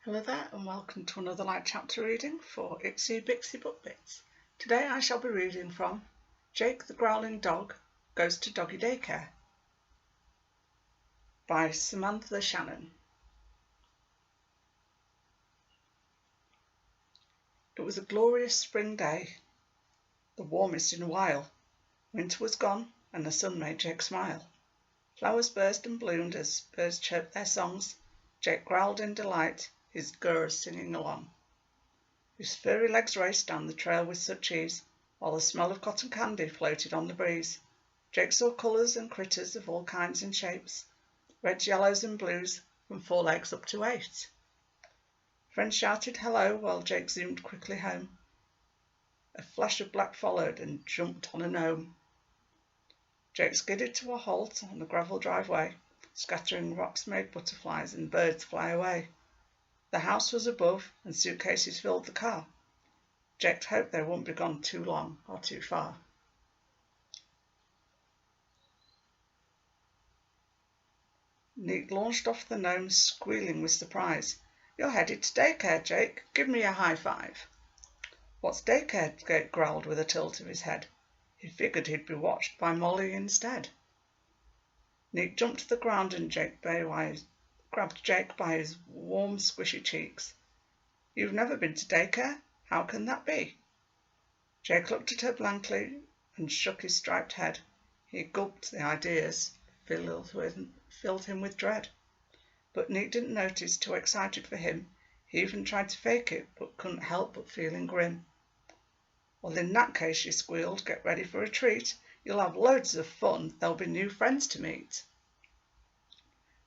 Hello there and welcome to another light chapter reading for Itsy Bitsy Book Bits. Today I shall be reading from Jake the Growling Dog Goes to Doggy Daycare by Samantha Shannon. It was a glorious spring day, the warmest in a while. Winter was gone and the sun made Jake smile. Flowers burst and bloomed as birds chirped their songs. Jake growled in delight, his gurrs singing along. His furry legs raced down the trail with such ease, while the smell of cotton candy floated on the breeze. Jake saw colours and critters of all kinds and shapes, reds, yellows and blues, from 4 legs up to 8. Friends shouted hello while Jake zoomed quickly home. A flash of black followed and jumped on a gnome. Jake skidded to a halt on the gravel driveway, scattering rocks made butterflies and birds fly away. The house was above and suitcases filled the car. Jake hoped they wouldn't be gone too long or too far. Neat launched off the gnome, squealing with surprise. "You're headed to daycare, Jake. Give me a high five." "What's daycare?" Jake growled with a tilt of his head. He figured he'd be watched by Molly instead. Neat jumped to the ground and grabbed Jake by his warm, squishy cheeks. "You've never been to daycare? How can that be?" Jake looked at her blankly and shook his striped head. He gulped the ideas, filled him with dread. But Neat didn't notice, too excited for him. He even tried to fake it, but couldn't help but feeling grim. "Well, in that case," she squealed, "get ready for a treat. You'll have loads of fun. There'll be new friends to meet."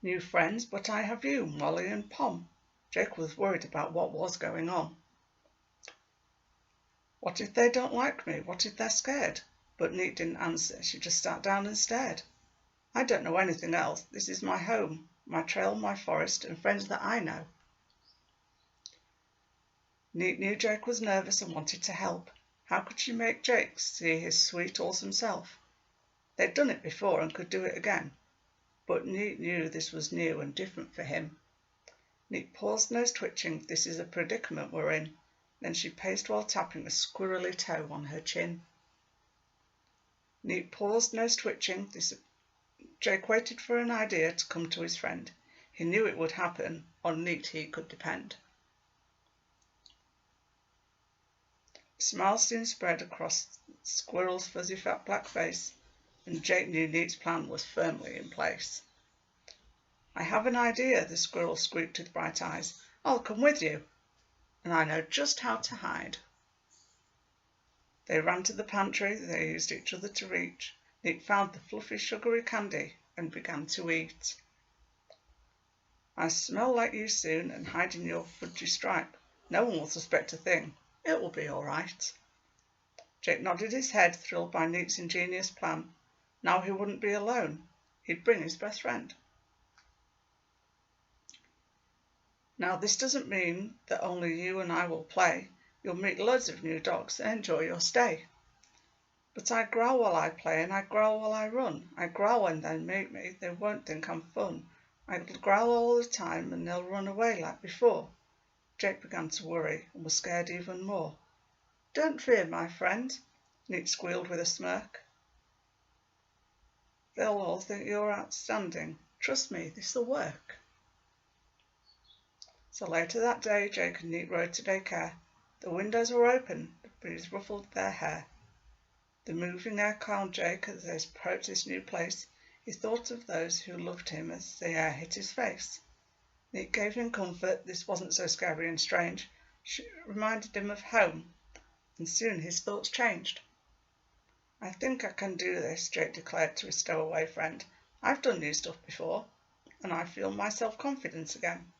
"New friends, but I have you, Molly and Pom." Jake was worried about what was going on. "What if they don't like me? What if they're scared?" But Neat didn't answer. She just sat down and stared. "I don't know anything else. This is my home, my trail, my forest, and friends that I know." Neat knew Jake was nervous and wanted to help. How could she make Jake see his sweet, awesome self? They'd done it before and could do it again. But Neat knew this was new and different for him. Neat paused, nose twitching. "This is a predicament we're in." Then she paced while tapping a squirrely toe on her chin. Neat paused, nose twitching. Jake waited for an idea to come to his friend. He knew it would happen. On Neat he could depend. A smile soon spread across the squirrel's fuzzy fat black face, and Jake knew Neat's plan was firmly in place. "I have an idea," the squirrel squeaked with bright eyes. "I'll come with you, and I know just how to hide." They ran to the pantry. They used each other to reach. Neat found the fluffy, sugary candy and began to eat. "I smell like you soon, and hide in your fudgy stripe. No one will suspect a thing. It will be all right." Jake nodded his head, thrilled by Neat's ingenious plan. Now he wouldn't be alone. He'd bring his best friend. "Now this doesn't mean that only you and I will play. You'll meet loads of new dogs and enjoy your stay." "But I growl while I play and I growl while I run. I growl when they meet me, they won't think I'm fun. I growl all the time and they'll run away like before." Jake began to worry and was scared even more. "Don't fear, my friend," Neat squealed with a smirk. "They'll all think you're outstanding. Trust me, this'll work." So later that day, Jake and Neat rode to daycare. The windows were open, the breeze ruffled their hair. The moving air calmed Jake as they approached this new place. He thought of those who loved him as the air hit his face. It gave him comfort. This wasn't so scary and strange. She reminded him of home, and soon his thoughts changed. "I think I can do this," Jake declared to his stowaway friend. "I've done new stuff before, and I feel my self-confidence again."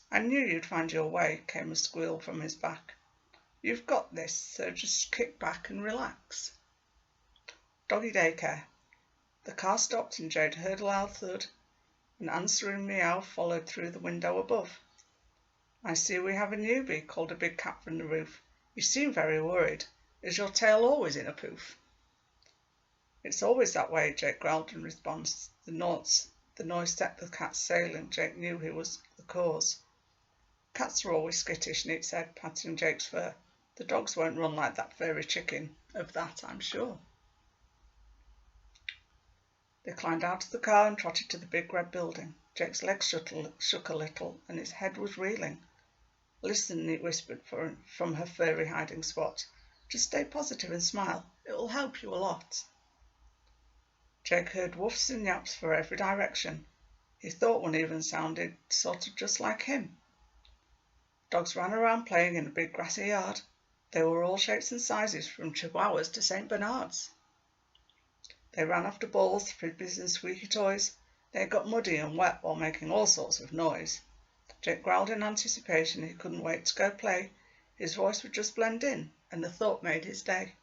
"I knew you'd find your way," came a squeal from his back. "You've got this, so just kick back and relax." Doggy Daycare. The car stopped and Jake heard a loud thud. An answering meow followed through the window above. "I see we have a newbie," called a big cat from the roof. "You seem very worried. Is your tail always in a poof?" "It's always that way," Jake growled in response. The noise set the cat sailing. Jake knew he was the cause. Cats are always skittish, Neat said, patting Jake's fur. The dogs won't run like that furry chicken. Of that I'm sure. They climbed out of the car and trotted to the big red building. Jake's legs shook a little and his head was reeling. Listen, Neat whispered from her furry hiding spot. Just stay positive and smile. It will help you a lot. Jake heard woofs and yaps for every direction. He thought one even sounded sort of just like him. Dogs ran around playing in a big grassy yard. They were all shapes and sizes, from Chihuahuas to St. Bernards. They ran after balls, frisbees and squeaky toys. They got muddy and wet while making all sorts of noise. Jake growled in anticipation. He couldn't wait to go play. His voice would just blend in, and the thought made his day.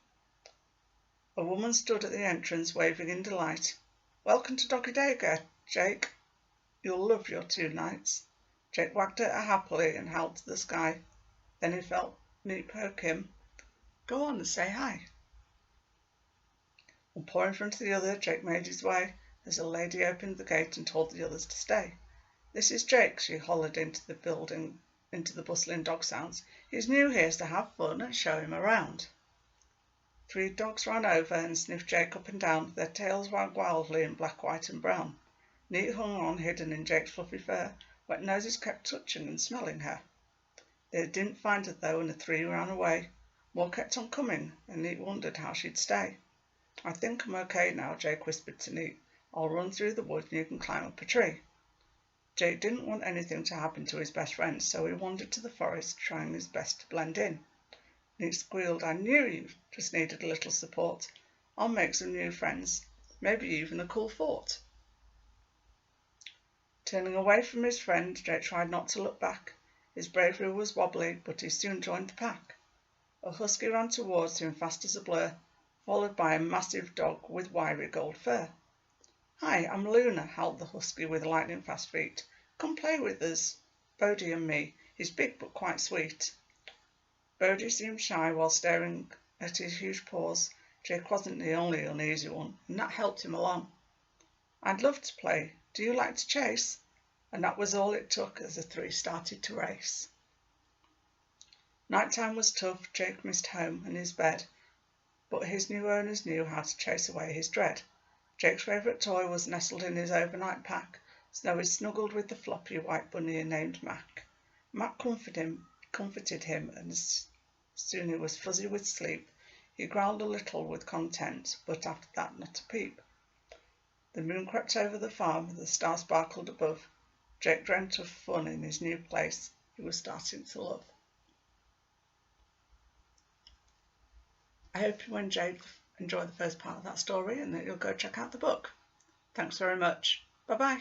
A woman stood at the entrance, waving in delight. Welcome to Doggy Daycare, Jake. You'll love your 2 nights. Jake wagged at her happily and howled to the sky. Then he felt Neat poke him. Go on and say hi. One paw in front of the other, Jake made his way as a lady opened the gate and told the others to stay. This is Jake, she hollered into the building, into the bustling dog sounds. He's new here to have fun and show him around. 3 dogs ran over and sniffed Jake up and down, their tails wagged wildly in black, white and brown. Neat hung on, hidden in Jake's fluffy fur. Wet noses kept touching and smelling her. They didn't find her though, and the 3 ran away. More kept on coming, and Neat wondered how she'd stay. I think I'm okay now, Jake whispered to Neat. I'll run through the woods and you can climb up a tree. Jake didn't want anything to happen to his best friend, so he wandered to the forest, trying his best to blend in. Neat squealed, I knew you just needed a little support. I'll make some new friends, maybe even a cool fort. Turning away from his friend, Jake tried not to look back. His bravery was wobbly, but he soon joined the pack. A husky ran towards him fast as a blur, followed by a massive dog with wiry gold fur. Hi, I'm Luna, howled the husky with lightning-fast feet. Come play with us, Bodie and me. He's big but quite sweet. Bodie seemed shy while staring at his huge paws. Jake wasn't the only uneasy one, and that helped him along. I'd love to play. Do you like to chase? And that was all it took as the 3 started to race. Nighttime was tough. Jake missed home and his bed, but his new owners knew how to chase away his dread. Jake's favourite toy was nestled in his overnight pack, so he snuggled with the floppy white bunny named Mac. Mac comforted him, and as soon he was fuzzy with sleep, he growled a little with content, but after that not a peep. The moon crept over the farm, and the stars sparkled above. Jake dreamt of fun in his new place he was starting to love. I hope you enjoyed the first part of that story and that you'll go check out the book. Thanks very much. Bye-bye.